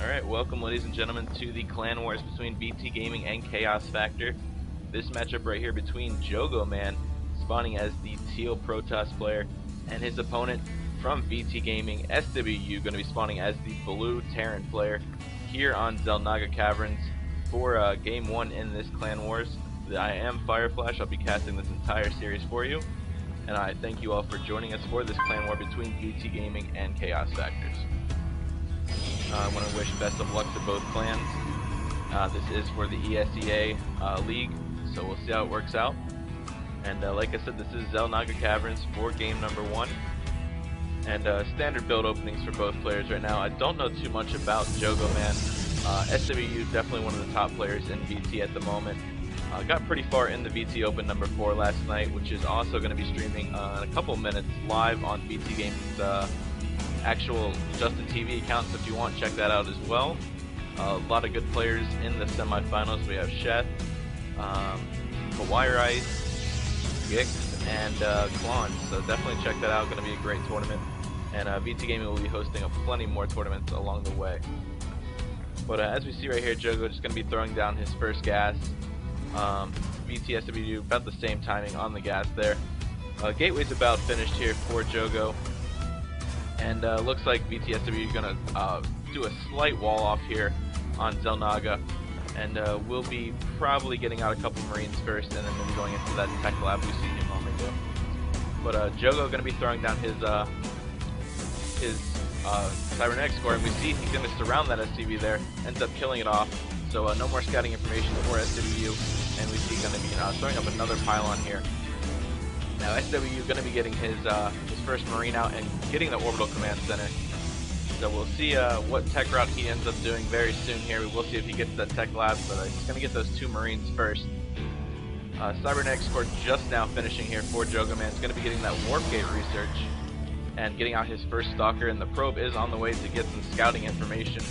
Alright, welcome ladies and gentlemen to the clan wars between VTGaming and Chaos Factor. This matchup right here between JogoMan, spawning as the teal Protoss player, and his opponent from VTGaming, SWU, going to be spawning as the blue Terran player here on Xel'Naga Caverns for Game 1 in this clan wars. I am Fireflash. I'll be casting this entire series for you, and I thank you all for joining us for this clan war between VTGaming and Chaos Factors. I want to wish best of luck to both clans. This is for the ESEA League, so we'll see how it works out. And like I said, this is Xel'Naga Caverns for game number 1. And standard build openings for both players right now. I don't know too much about JogoMan. SWU, definitely one of the top players in VT at the moment. Got pretty far in the VT Open number 4 last night, which is also going to be streaming in a couple minutes live on VTGaming's actual Justin TV account, so if you want, check that out as well. A lot of good players in the semifinals. We have Sheth, Hawaii Rice, Gix, and Klon, so definitely check that out. Going to be a great tournament, and VTGaming will be hosting plenty more tournaments along the way. But as we see right here, Jogo just going to be throwing down his first gas. VTSWU about the same timing on the gas there. Gateway's about finished here for Jogo. And looks like VTSW is going to do a slight wall off here on Xel'Naga, and we'll be probably getting out a couple Marines first, and then maybe going into that tech lab we see him normally do. But Jogo going to be throwing down his cybernetics core, and we see he's going to surround that SCV there, ends up killing it off. So no more scouting information for SWU, and we see going to be throwing up another pylon here. Now SWU going to be getting his first Marine out and getting the orbital command center. So we'll see what tech route he ends up doing very soon here. We will see if he gets that tech lab, but he's going to get those 2 Marines first. Cybernetics core just now finishing here for JogoMan. He's going to be getting that warp gate research and getting out his first stalker, and the probe is on the way to get some scouting information.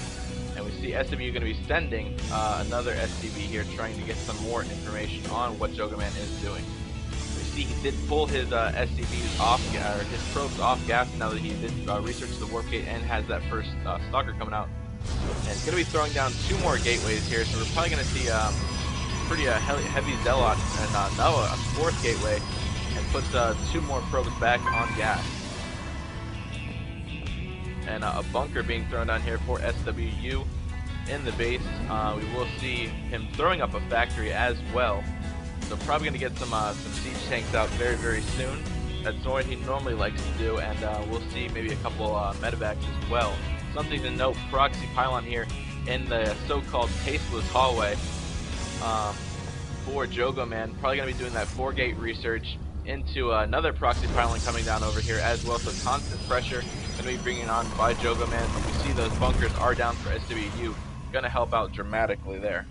And we see SWU going to be sending another SCV here, trying to get some more information on what JogoMan is doing. He did pull his SCVs off, or his probes off gas now that he did research the warp gate and has that first stalker coming out. And he's going to be throwing down 2 more gateways here, so we're probably going to see pretty heavy zealot and now a 4th gateway, and puts 2 more probes back on gas. And a bunker being thrown down here for SWU in the base. We will see him throwing up a factory as well. So probably going to get some siege tanks out very, very soon. That's what he normally likes to do, and we'll see maybe a couple medevacs as well. Something to note, proxy pylon here in the so-called tasteless hallway for JogoMan. Probably going to be doing that 4-gate research into another proxy pylon coming down over here as well. So constant pressure going to be bringing on by JogoMan. But we see those bunkers are down for SWU. Going to help out dramatically there.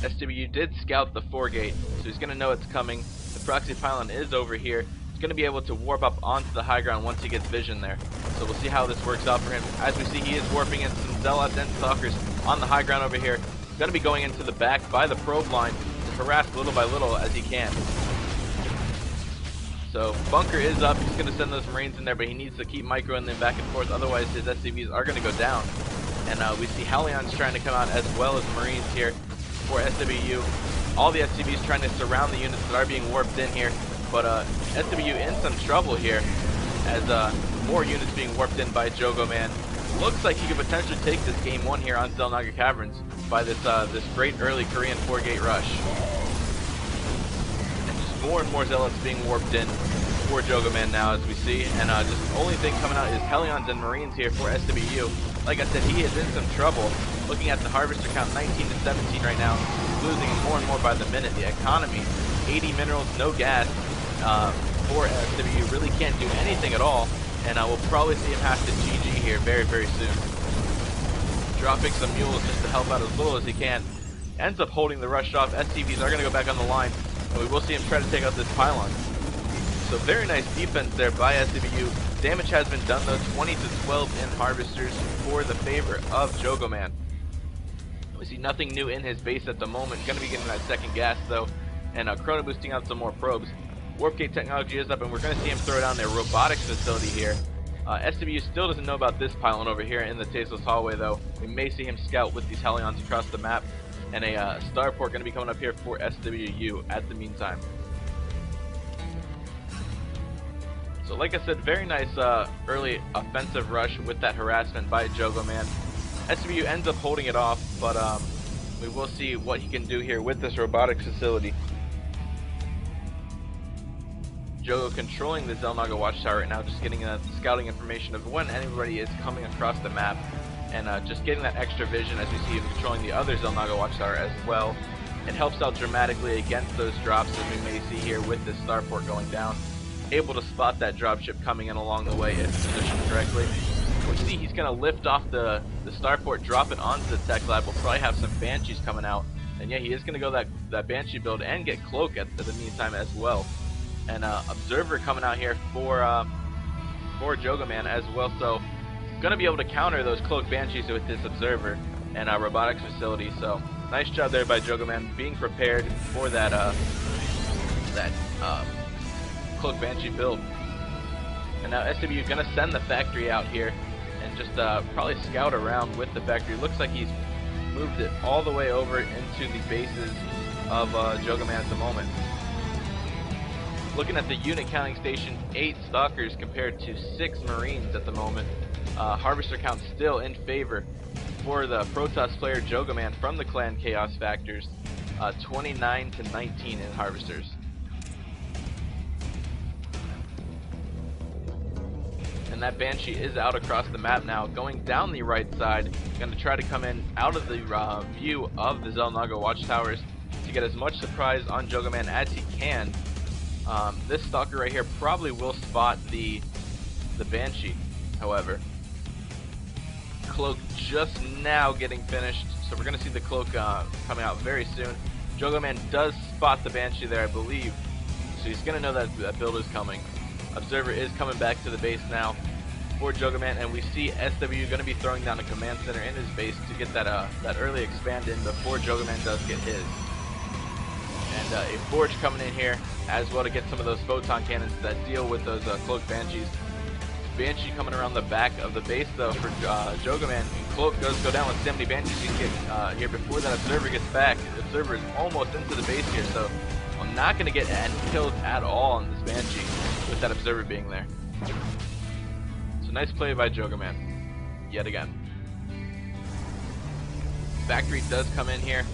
SWU did scout the 4-gate, so he's going to know it's coming. The proxy pylon is over here. He's going to be able to warp up onto the high ground once he gets vision there. So we'll see how this works out for him. As we see, he is warping in some zealots and stalkers on the high ground over here. He's going to be going into the back by the probe line to harass little by little as he can. So bunker is up. He's going to send those Marines in there, but he needs to keep microing them back and forth. Otherwise, his SCVs are going to go down. And we see Helion's trying to come out as well as Marines here for SWU. All the SCVs trying to surround the units that are being warped in here, but SWU in some trouble here as more units being warped in by JogoMan. Looks like he could potentially take this game 1 here on Xel'Naga Caverns by this great early Korean 4-gate rush. And just more and more zealots being warped in for JogoMan now, as we see, and just the only thing coming out is Helions and Marines here for SWU. Like I said, he is in some trouble. Looking at the harvester count, 19 to 17 right now, losing more and more by the minute. The economy, 80 minerals, no gas for SWU, really can't do anything at all, and we'll probably see him have to GG here very, very soon. Dropping some mules just to help out as little as he can. Ends up holding the rush off. SCVs are going to go back on the line, and we will see him try to take out this pylon. So very nice defense there by SWU. Damage has been done though, 20 to 12 in harvesters for the favor of JogoMan. We see nothing new in his base at the moment. Going to be getting that 2nd gas though, and chrono boosting out some more probes. Warp Gate technology is up, and we're going to see him throw down their robotics facility here. SWU still doesn't know about this pylon over here in the tasteless hallway, though. We may see him scout with these Hellions across the map, and a starport going to be coming up here for SWU at the meantime. So like I said, very nice early offensive rush with that harassment by JogoMan. SWU ends up holding it off, but we will see what he can do here with this robotics facility. Jogo controlling the Xel'Naga watchtower right now, just getting scouting information of when anybody is coming across the map, and just getting that extra vision as we see him controlling the other Xel'Naga watchtower as well. It helps out dramatically against those drops, as we may see here with this starport going down. Able to spot that dropship coming in along the way if positioned correctly. We see he's going to lift off the starport, drop it onto the tech lab. We'll probably have some Banshees coming out, and yeah, he is going to go that Banshee build and get Cloak at the meantime as well. And Observer coming out here for JogoMan as well, so going to be able to counter those Cloak Banshees with this Observer and robotics facility. So nice job there by JogoMan, being prepared for that Cloak Banshee build. And now SWU going to send the factory out here and just probably scout around with the factory. Looks like he's moved it all the way over into the bases of JogoMan at the moment. Looking at the unit counting station, 8 Stalkers compared to 6 Marines at the moment. Harvester count still in favor for the Protoss player JogoMan from the clan Chaos Factors, 29 to 19 in Harvesters. And that Banshee is out across the map now, going down the right side, going to try to come in out of the view of the Xel'Naga watchtowers to get as much surprise on JogoMan as he can. This Stalker right here probably will spot the Banshee, however. Cloak just now getting finished, so we're going to see the Cloak coming out very soon. JogoMan does spot the Banshee there, I believe, so he's going to know that build is coming. Observer is coming back to the base now for JogoMan, and we see SWU going to be throwing down a command center in his base to get that early expand in before JogoMan does get his. And a Forge coming in here as well to get some of those photon cannons that deal with those Cloak Banshees. Banshee coming around the back of the base though for JogoMan. Cloak does go down with 70 Banshees he can get here before that Observer gets back. The Observer is almost into the base here, so I'm not going to get killed at all on this Banshee with that Observer being there. So nice play by JogoMan yet again. Factory does come in here,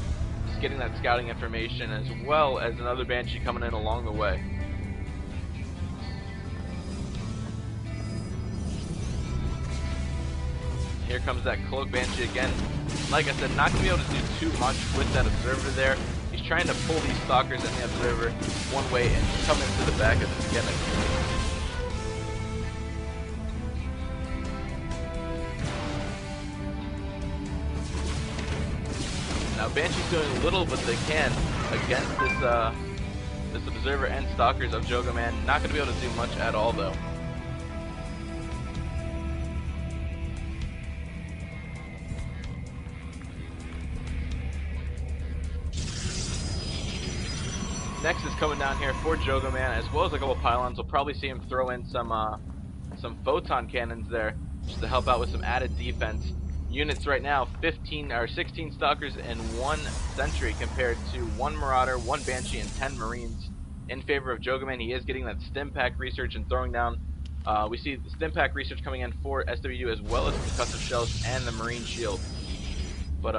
just getting that scouting information as well as another Banshee coming in along the way. Here comes that Cloak Banshee again. Like I said, not going to be able to do too much with that Observer there. He's trying to pull these Stalkers and the Observer one way and come into the back of this again. Now Banshee's doing little but they can against this Observer and Stalkers of JogoMan. Not going to be able to do much at all though. Next is coming down here for JogoMan, as well as a couple pylons. We'll probably see him throw in some photon cannons there, just to help out with some added defense. Units right now, 16 Stalkers and 1 Sentry compared to 1 Marauder, 1 Banshee, and 10 Marines in favor of JogoMan. He is getting that stim pack research and throwing down. We see the stim pack research coming in for SWU as well as concussive shells and the Marine shield. But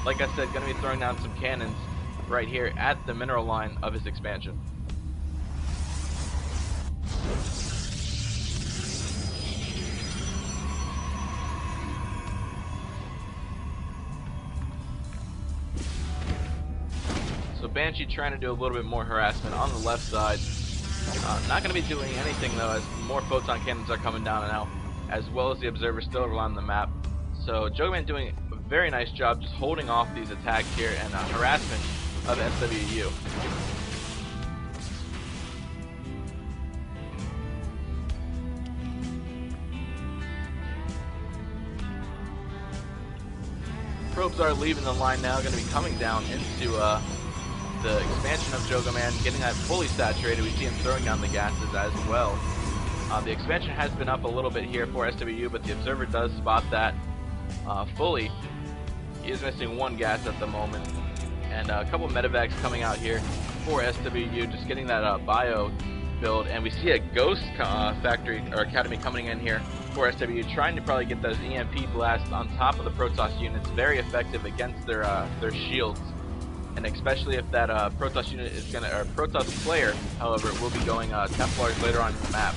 like I said, going to be throwing down some cannons right here at the mineral line of his expansion. So Banshee trying to do a little bit more harassment on the left side. Not going to be doing anything though, as more photon cannons are coming down and out, as well as the Observer still around the map. So JogoMan doing a very nice job just holding off these attacks here and harassment of SWU. Probes are leaving the line now, going to be coming down into the expansion of JogoMan, getting that fully saturated. We see him throwing down the gases as well. The expansion has been up a little bit here for SWU, but the observer does spot that fully. He is missing one gas at the moment, and a couple medevacs coming out here for SWU, just getting that bio build. And we see a ghost factory or academy coming in here for SWU, trying to probably get those EMP blasts on top of the Protoss units. Very effective against their shields, and especially if that Protoss unit is gonna, or Protoss player, however, will be going Templars later on in the map.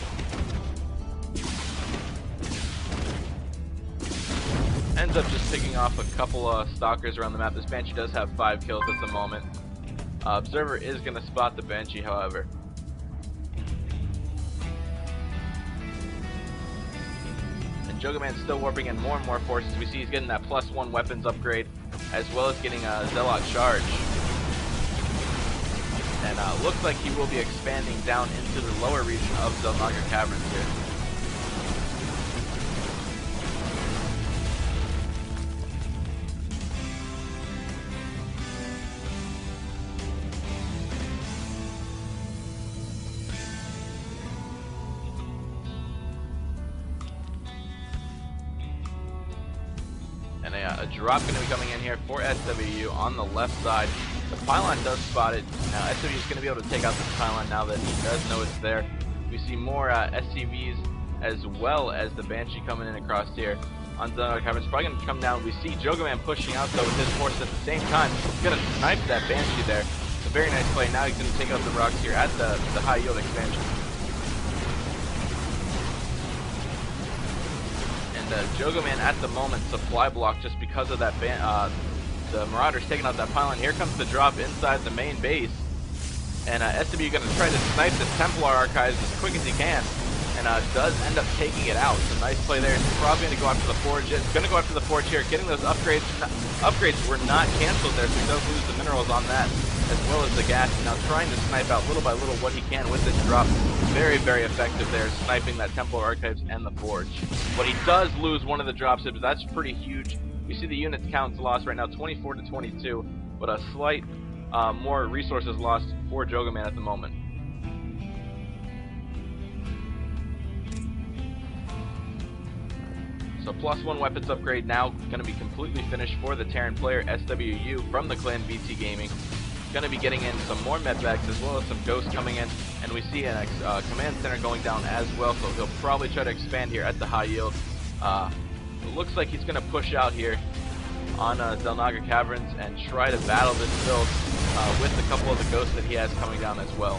Ends up just picking off a couple stalkers around the map. This Banshee does have 5 kills at the moment. Observer is going to spot the Banshee, however. And JogoMan's still warping in more and more forces. We see he's getting that +1 weapons upgrade, as well as getting a Zealot charge. And looks like he will be expanding down into the lower region of Zelnaga Caverns here. And a drop going to be coming in here for SWU on the left side. The pylon does spot it. Now SWU is going to be able to take out this pylon now that he does know it's there. We see more SCVs as well as the Banshee coming in across here on Zelnaga Caverns. Probably going to come down. We see JogoMan pushing out though with his force at the same time. He's going to snipe that Banshee there. It's a very nice play. Now he's going to take out the rocks here at the high yield expansion. JogoMan at the moment supply block just because of that the Marauders taking out that pylon. Here comes the drop inside the main base, and SWU going to try to snipe the Templar archives as quick as he can, and does end up taking it out. So nice play there. He's probably going to go after the forge. It's going to go after the forge here, getting those upgrades. Upgrades were not canceled there, so he does lose the minerals on that, as well as the gas. Now trying to snipe out little by little what he can with this drop. Very, very effective there, sniping that Templar archives and the forge. But he does lose one of the drops, but that's pretty huge. We see the units counts lost right now, 24 to 22, but a slight more resources lost for JogoMan at the moment. So +1 weapons upgrade now going to be completely finished for the Terran player SWU from the clan VTGaming. Going to be getting in some more medvacs as well as some ghosts coming in, and we see a command center going down as well, so he'll probably try to expand here at the high yield. It looks like he's going to push out here on Zelnaga Caverns and try to battle this build with a couple of the ghosts that he has coming down as well.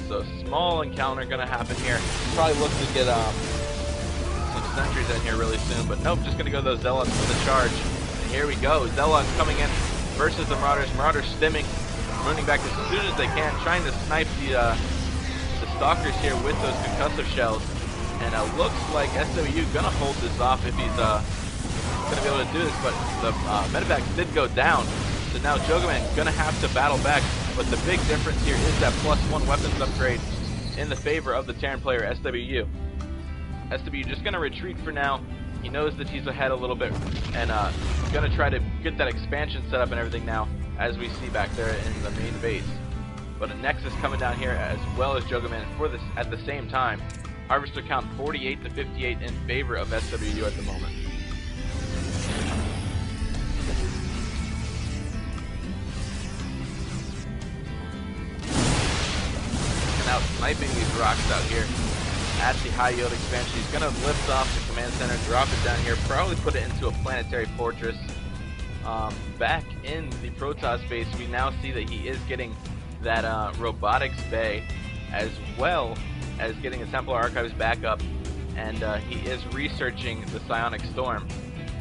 So small encounter going to happen here. Probably look to get some sentries in here really soon, but nope, just going to go those Zealots for the charge. And here we go, Zealots coming in versus the Marauders. Marauders stimming, running back as soon as they can, trying to snipe the Stalkers here with those concussive shells. And it looks like SWU going to hold this off if he's going to be able to do this, but the medevacs did go down. So now JogoMan going to have to battle back, but the big difference here is that +1 weapons upgrade in the favor of the Terran player SWU. SWU just going to retreat for now. He knows that he's ahead a little bit, and going to try to get that expansion set up and everything now, as we see back there in the main base. But a Nexus coming down here as well as JogoMan for this at the same time. Harvester count 48 to 58 in favor of SWU at the moment. Out sniping these rocks out here at the high yield expansion. He's going to lift off the command center, drop it down here, probably put it into a planetary fortress. Back in the Protoss base, we now see that he is getting that robotics bay, as well as getting the Templar archives back up, and he is researching the Psionic Storm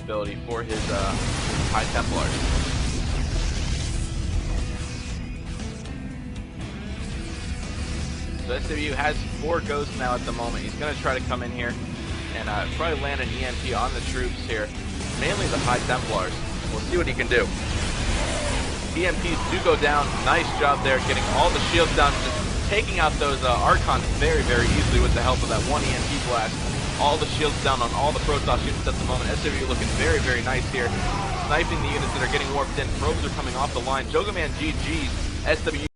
ability for his High Templars. So SWU has 4 ghosts now at the moment. He's going to try to come in here and probably land an EMP on the troops here, mainly the High Templars. We'll see what he can do. EMPs do go down. Nice job there, getting all the shields down. Just taking out those Archons very, very easily with the help of that one EMP blast. All the shields down on all the Protoss units at the moment. SWU looking very, very nice here. Sniping the units that are getting warped in. Probes are coming off the line. JogoMan GG's. SWU